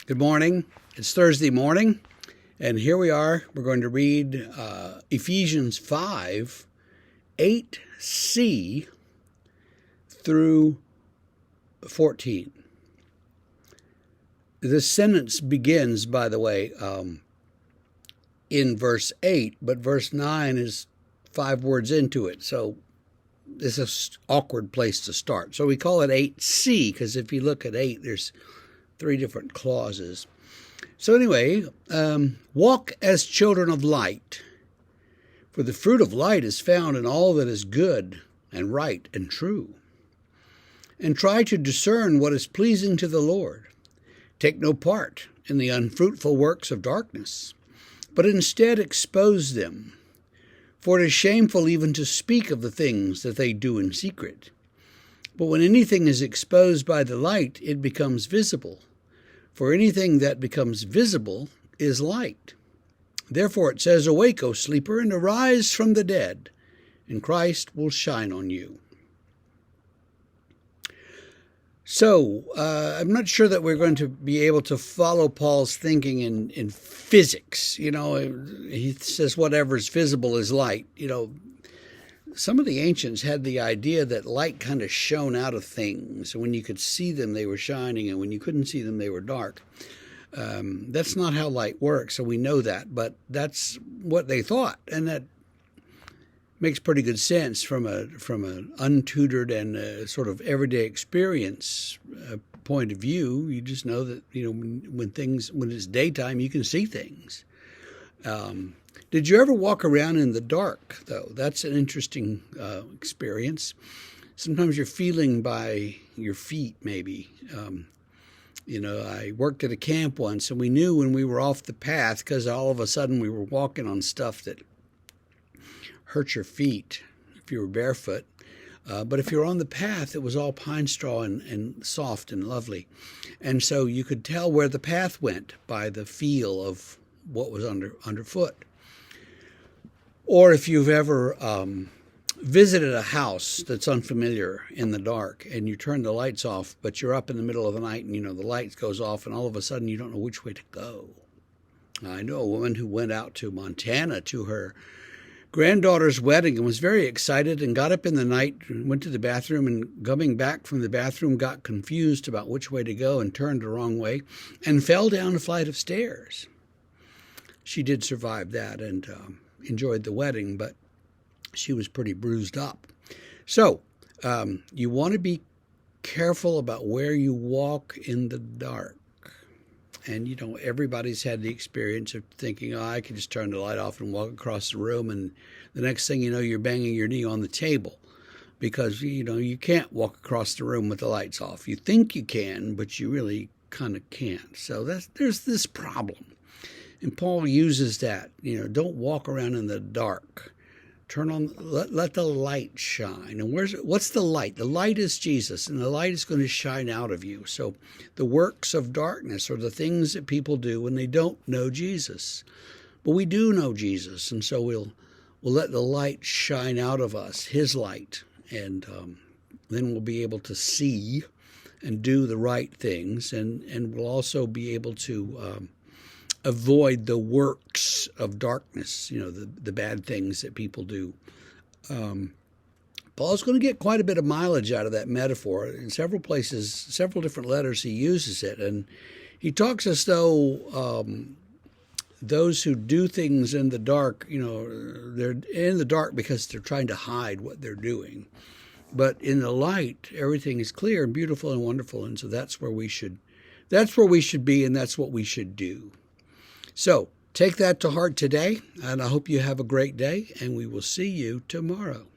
Good morning. It's Thursday morning, and here we are. We're going to read Ephesians 5, 8c through 14. This sentence begins, by the way, in verse 8, but verse 9 is 5 words into it, so this is an awkward place to start. So we call it 8c because if you look at 8, there's 3 different clauses. So anyway, walk as children of light, for the fruit of light is found in all that is good and right and true. And try to discern what is pleasing to the Lord. Take no part in the unfruitful works of darkness, but instead expose them. For it is shameful even to speak of the things that they do in secret. But when anything is exposed by the light, it becomes visible. For anything that becomes visible is light. Therefore it says, Awake, O sleeper, and arise from the dead, and Christ will shine on you. So, I'm not sure that we're going to be able to follow Paul's thinking in physics. You know, he says whatever is visible is light. You know, some of the ancients had the idea that light kind of shone out of things. When you could see them, they were shining, and when you couldn't see them, they were dark. That's not how light works, so we know that. But that's what they thought, and that makes pretty good sense from an untutored and sort of everyday experience point of view. You just know that when it's daytime, you can see things. Did you ever walk around in the dark, though? That's an interesting experience. Sometimes you're feeling by your feet, maybe. I worked at a camp once, and we knew when we were off the path because all of a sudden we were walking on stuff that hurt your feet if you were barefoot. But if you were on the path, it was all pine straw and soft and lovely. And so you could tell where the path went by the feel of what was underfoot. Or if you've ever visited a house that's unfamiliar in the dark and you turn the lights off, but you're up in the middle of the night and the light goes off and all of a sudden you don't know which way to go. I know a woman who went out to Montana to her granddaughter's wedding and was very excited and got up in the night and went to the bathroom, and coming back from the bathroom got confused about which way to go and turned the wrong way and fell down a flight of stairs. She did survive that and enjoyed the wedding, but she was pretty bruised up. So you want to be careful about where you walk in the dark. And, everybody's had the experience of thinking, I can just turn the light off and walk across the room, and the next thing you know, you're banging your knee on the table because, you can't walk across the room with the lights off. You think you can, but you really kind of can't. So there's this problem. And Paul uses that, don't walk around in the dark. Turn on, let the light shine. And what's the light? The light is Jesus, and the light is going to shine out of you. So the works of darkness are the things that people do when they don't know Jesus. But we do know Jesus, and so we'll let the light shine out of us, his light, and then we'll be able to see and do the right things, and we'll also be able to avoid the works of darkness, the bad things that people do. Paul's going to get quite a bit of mileage out of that metaphor. In several places, several different letters, he uses it. And he talks as though those who do things in the dark, they're in the dark because they're trying to hide what they're doing. But in the light, everything is clear and beautiful and wonderful. And so that's where we should be, and that's what we should do. So take that to heart today, and I hope you have a great day, and we will see you tomorrow.